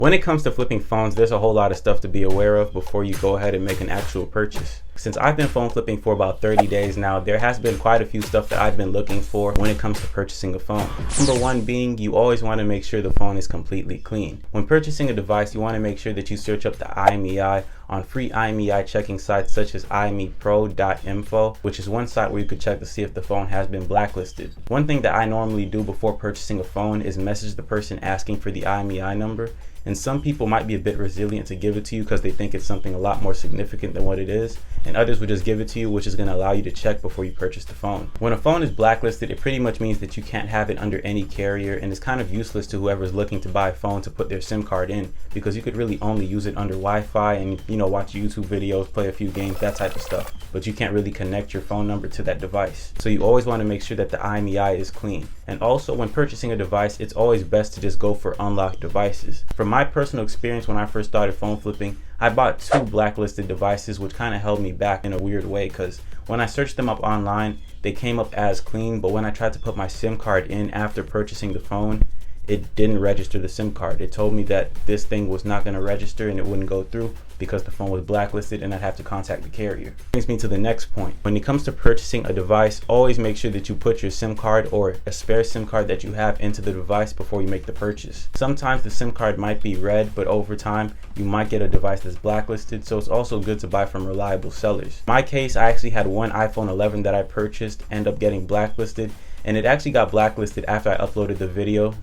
When it comes to flipping phones, there's a whole lot of stuff to be aware of before you go ahead and make an actual purchase. Since I've been phone flipping for about 30 days now, there has been quite a few stuff that I've been looking for when it comes to purchasing a phone. Number one being, you always want to make sure the phone is completely clean. When purchasing a device, you want to make sure that you search up the IMEI on free IMEI checking sites such as imepro.info, which is one site where you could check to see if the phone has been blacklisted. One thing that I normally do before purchasing a phone is message the person asking for the IMEI number. And some people might be a bit resilient to give it to you because they think it's something a lot more significant than what it is. And others would just give it to you, which is going to allow you to check before you purchase the phone. When a phone is blacklisted, it pretty much means that you can't have it under any carrier, and it's kind of useless to whoever's looking to buy a phone to put their SIM card in, because you could really only use it under Wi-Fi and, watch YouTube videos, play a few games, that type of stuff. But you can't really connect your phone number to that device. So you always want to make sure that the IMEI is clean. And also, when purchasing a device, it's always best to just go for unlocked devices. From my personal experience, when I first started phone flipping, I bought 2 blacklisted devices, which kind of held me back in a weird way, because when I searched them up online, they came up as clean, but when I tried to put my SIM card in after purchasing the phone, it didn't register the SIM card. It told me that this thing was not going to register and it wouldn't go through because the phone was blacklisted and I'd have to contact the carrier. Brings me to the next point. When it comes to purchasing a device, always make sure that you put your SIM card or a spare SIM card that you have into the device before you make the purchase. Sometimes the SIM card might be red, but over time you might get a device that's blacklisted, so it's also good to buy from reliable sellers. In my case, I actually had one iPhone 11 that I purchased end up getting blacklisted, and it actually got blacklisted after I uploaded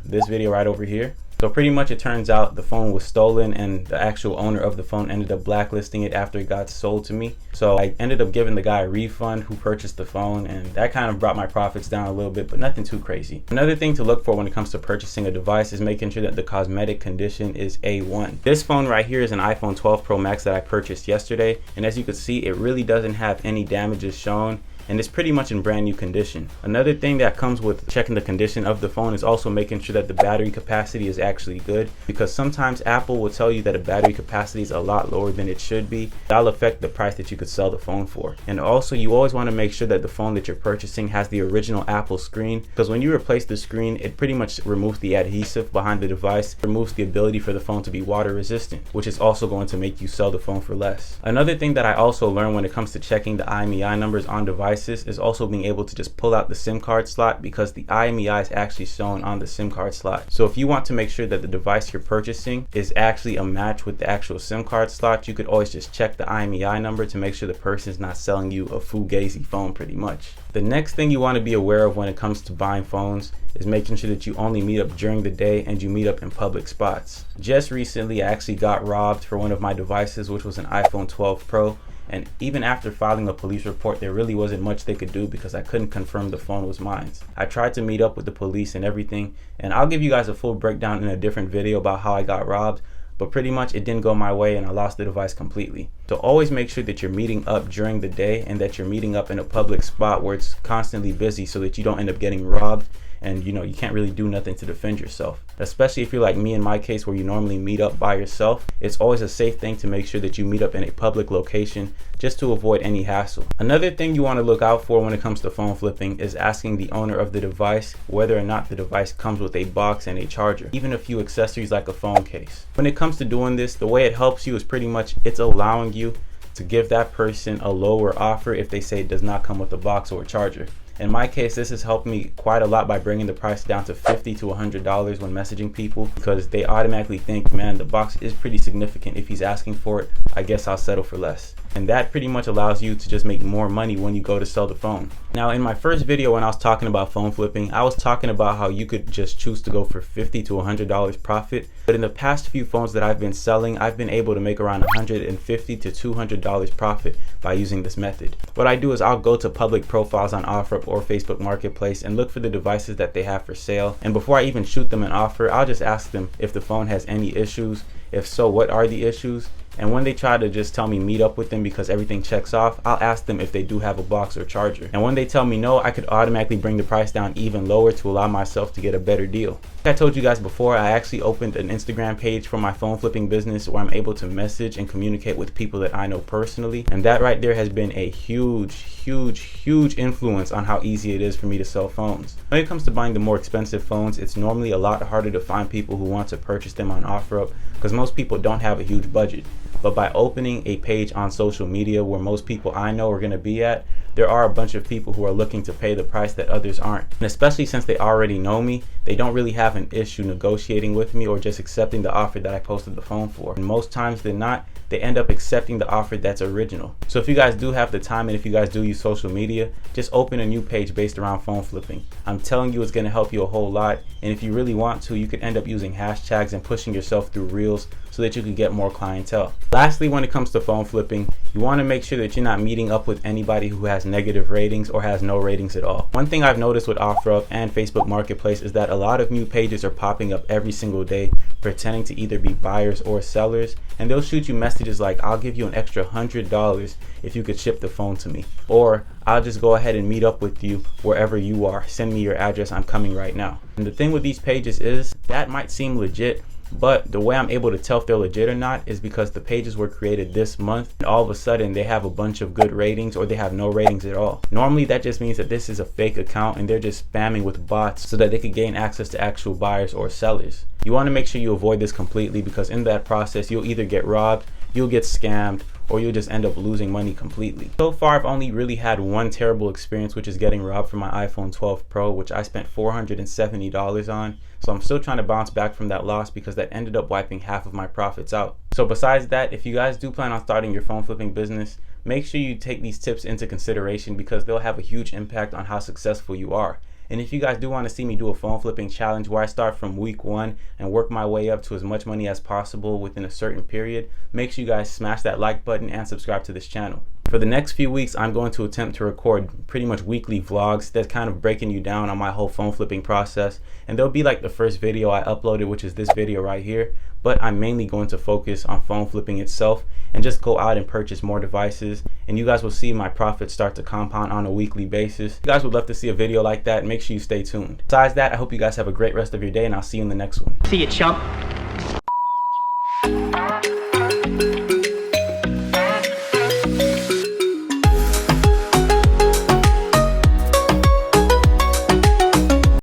this video right over here. So pretty much it turns out the phone was stolen, and the actual owner of the phone ended up blacklisting it after it got sold to me. So I ended up giving the guy a refund who purchased the phone, and that kind of brought my profits down a little bit, but nothing too crazy. Another thing to look for when it comes to purchasing a device is making sure that the cosmetic condition is A1. This phone right here is an iPhone 12 Pro Max that I purchased yesterday, and as you can see, it really doesn't have any damages shown, and it's pretty much in brand new condition. Another thing that comes with checking the condition of the phone is also making sure that the battery capacity is actually good, because sometimes Apple will tell you that a battery capacity is a lot lower than it should be. That'll affect the price that you could sell the phone for. And also, you always want to make sure that the phone that you're purchasing has the original Apple screen, because when you replace the screen, it pretty much removes the adhesive behind the device, removes the ability for the phone to be water resistant, which is also going to make you sell the phone for less. Another thing that I also learned when it comes to checking the IMEI numbers on devices is also being able to just pull out the SIM card slot, because the IMEI is actually shown on the SIM card slot. So if you want to make sure that the device you're purchasing is actually a match with the actual SIM card slot, you could always just check the IMEI number to make sure the person is not selling you a fugazi phone pretty much. The next thing you want to be aware of when it comes to buying phones is making sure that you only meet up during the day and you meet up in public spots. Just recently, I actually got robbed for one of my devices, which was an iPhone 12 Pro. And even after filing a police report, there really wasn't much they could do because I couldn't confirm the phone was mine. I tried to meet up with the police and everything, and I'll give you guys a full breakdown in a different video about how I got robbed, but pretty much it didn't go my way and I lost the device completely. So always make sure that you're meeting up during the day and that you're meeting up in a public spot where it's constantly busy, so that you don't end up getting robbed and you can't really do nothing to defend yourself. Especially if you're like me in my case, where you normally meet up by yourself, it's always a safe thing to make sure that you meet up in a public location just to avoid any hassle. Another thing you want to look out for when it comes to phone flipping is asking the owner of the device whether or not the device comes with a box and a charger, even a few accessories like a phone case. When it comes to doing this, the way it helps you is pretty much it's allowing you to give that person a lower offer if they say it does not come with a box or a charger. In my case, this has helped me quite a lot by bringing the price down to $50 to $100 when messaging people, because they automatically think, man, the box is pretty significant. If he's asking for it, I guess I'll settle for less. And that pretty much allows you to just make more money when you go to sell the phone. Now, in my first video when I was talking about phone flipping, I was talking about how you could just choose to go for $50 to $100 profit. But in the past few phones that I've been selling, I've been able to make around $150 to $200 profit by using this method. What I do is I'll go to public profiles on OfferUp or Facebook Marketplace and look for the devices that they have for sale. And before I even shoot them an offer, I'll just ask them if the phone has any issues. If so, what are the issues? And when they try to just tell me meet up with them because everything checks off, I'll ask them if they do have a box or charger. And when they tell me no, I could automatically bring the price down even lower to allow myself to get a better deal. Like I told you guys before, I actually opened an Instagram page for my phone flipping business where I'm able to message and communicate with people that I know personally. And that right there has been a huge influence on how easy it is for me to sell phones. When it comes to buying the more expensive phones, it's normally a lot harder to find people who want to purchase them on OfferUp because most people don't have a huge budget. But by opening a page on social media where most people I know are going to be at, there are a bunch of people who are looking to pay the price that others aren't. And especially since they already know me, they don't really have an issue negotiating with me or just accepting the offer that I posted the phone for. And most times than not, they end up accepting the offer that's original. So if you guys do have the time and if you guys do use social media, just open a new page based around phone flipping. I'm telling you, it's going to help you a whole lot. And if you really want to, you could end up using hashtags and pushing yourself through reels so that you can get more clientele. Lastly, when it comes to phone flipping, you want to make sure that you're not meeting up with anybody who has negative ratings or has no ratings at all. One thing I've noticed with OfferUp and Facebook Marketplace is that a lot of new pages are popping up every single day pretending to either be buyers or sellers, and they'll shoot you messages like, I'll give you an extra $100 if you could ship the phone to me, or I'll just go ahead and meet up with you wherever you are, send me your address, I'm coming right now. And the thing with these pages is that might seem legit, but the way I'm able to tell if they're legit or not is because the pages were created this month and all of a sudden they have a bunch of good ratings or they have no ratings at all. Normally that just means that this is a fake account and they're just spamming with bots so that they could gain access to actual buyers or sellers. You want to make sure you avoid this completely because in that process you'll either get robbed, you'll get scammed, or you'll just end up losing money completely. So far I've only really had one terrible experience, which is getting robbed from my iPhone 12 Pro, which I spent $470 on. So I'm still trying to bounce back from that loss because that ended up wiping half of my profits out. So besides that, if you guys do plan on starting your phone flipping business, make sure you take these tips into consideration because they'll have a huge impact on how successful you are. And if you guys do want to see me do a phone flipping challenge where I start from week 1 and work my way up to as much money as possible within a certain period, make sure you guys smash that like button and subscribe to this channel. For the next few weeks, I'm going to attempt to record pretty much weekly vlogs that's kind of breaking you down on my whole phone flipping process. And they'll be like the first video I uploaded, which is this video right here. But I'm mainly going to focus on phone flipping itself and just go out and purchase more devices. And you guys will see my profits start to compound on a weekly basis. If you guys would love to see a video like that, make sure you stay tuned. Besides that, I hope you guys have a great rest of your day and I'll see you in the next one. See you, chump.